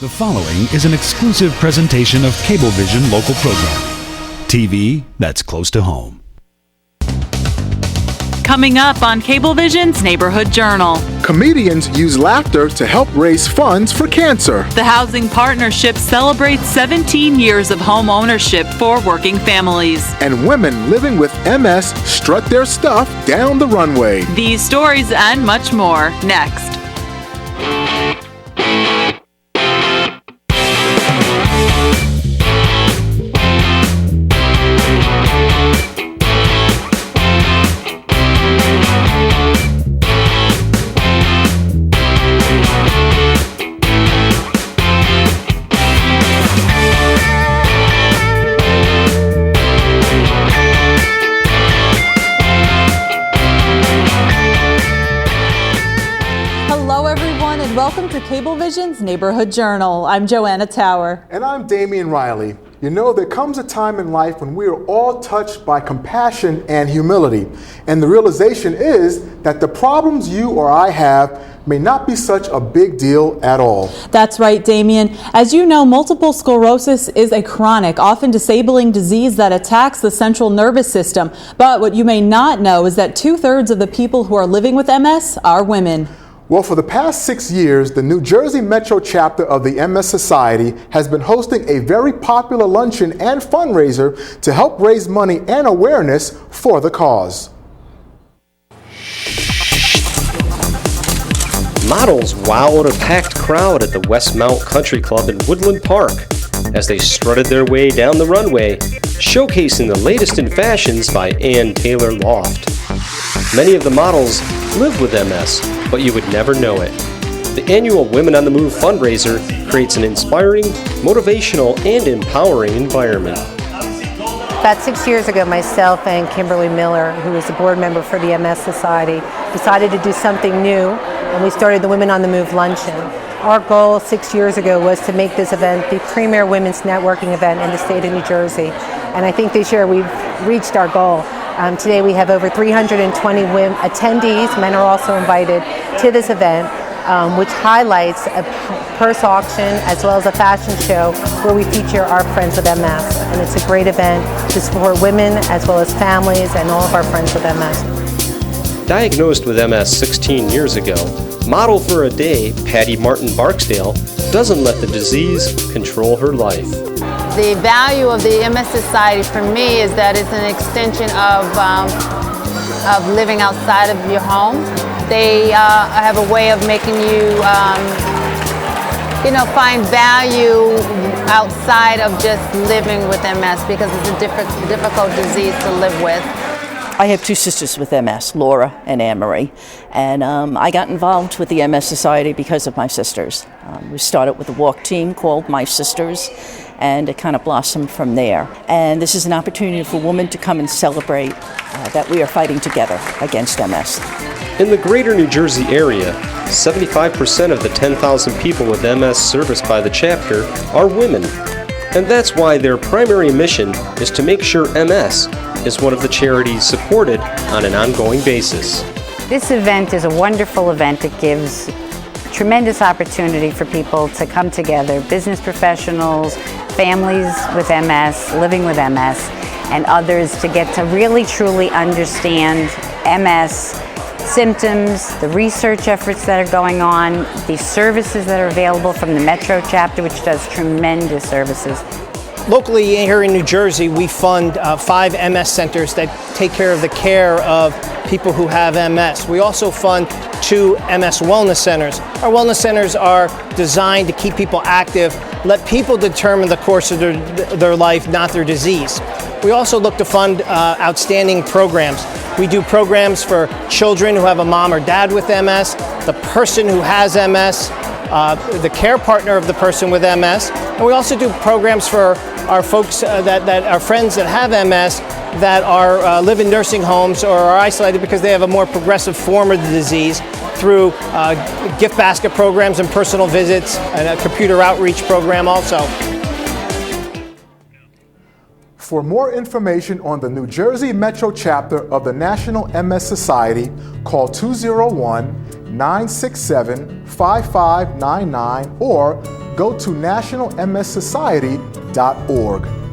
The following is an exclusive presentation of Cablevision local programming. TV that's close to home. Coming up on Cablevision's Neighborhood Journal. Comedians use laughter to help raise funds for cancer. The Housing Partnership celebrates 17 years of home ownership for working families. And women living with MS strut their stuff down the runway. These stories and much more next. Welcome to Cablevision's Neighborhood Journal. I'm Joanna Tower. And I'm Damian Riley. You know, there comes a time in life when we are all touched by compassion and humility. And the realization is that the problems you or I have may not be such a big deal at all. That's right, Damian. As you know, multiple sclerosis is a chronic, often disabling disease that attacks the central nervous system. But what you may not know is that 2/3 of the people who are living with MS are women. Well, for the past 6 years, the New Jersey Metro chapter of the MS Society has been hosting a very popular luncheon and fundraiser to help raise money and awareness for the cause. Models wowed a packed crowd at the Westmount Country Club in Woodland Park as they strutted their way down the runway, showcasing the latest in fashions by Ann Taylor Loft. Many of the models live with MS, but you would never know it. The annual Women on the Move fundraiser creates an inspiring, motivational, and empowering environment. About 6 years ago, myself and Kimberly Miller, who is a board member for the MS Society, decided to do something new, and we started the Women on the Move Luncheon. Our goal 6 years ago was to make this event the premier women's networking event in the state of New Jersey, and I think this year we've reached our goal. Today we have over 320 attendees. Men are also invited to this event, which highlights a purse auction as well as a fashion show where we feature our friends with MS. And it's a great event to support women as well as families and all of our friends with MS. Diagnosed with MS 16 years ago, model for a day, Patty Martin Barksdale, doesn't let the disease control her life. The value of the MS Society for me is that it's an extension of living outside of your home. They have a way of making you, find value outside of just living with MS because it's a difficult disease to live with. I have two sisters with MS, Laura and Anne-Marie, and I got involved with the MS Society because of my sisters. We started with a walk team called My Sisters, and it kind of blossomed from there. And this is an opportunity for women to come and celebrate that we are fighting together against MS. In the greater New Jersey area, 75% of the 10,000 people with MS serviced by the chapter are women. And that's why their primary mission is to make sure MS is one of the charities supported on an ongoing basis. This event is a wonderful event. It gives tremendous opportunity for people to come together, business professionals, families with MS, living with MS, and others to get to really truly understand MS symptoms, the research efforts that are going on, the services that are available from the Metro chapter, which does tremendous services. Locally here in New Jersey, we fund 5 MS centers that take care of the care of people who have MS. We also fund 2 MS wellness centers. Our wellness centers are designed to keep people active, let people determine the course of their life, not their disease. We also look to fund outstanding programs. We do programs for children who have a mom or dad with MS, the person who has MS, the care partner of the person with MS, and we also do programs for our folks that our friends that have MS that are live in nursing homes or are isolated because they have a more progressive form of the disease through gift basket programs and personal visits and a computer outreach program also. For more information on the New Jersey Metro chapter of the National MS Society, call 201 888-967-5599 or go to nationalmssociety.org.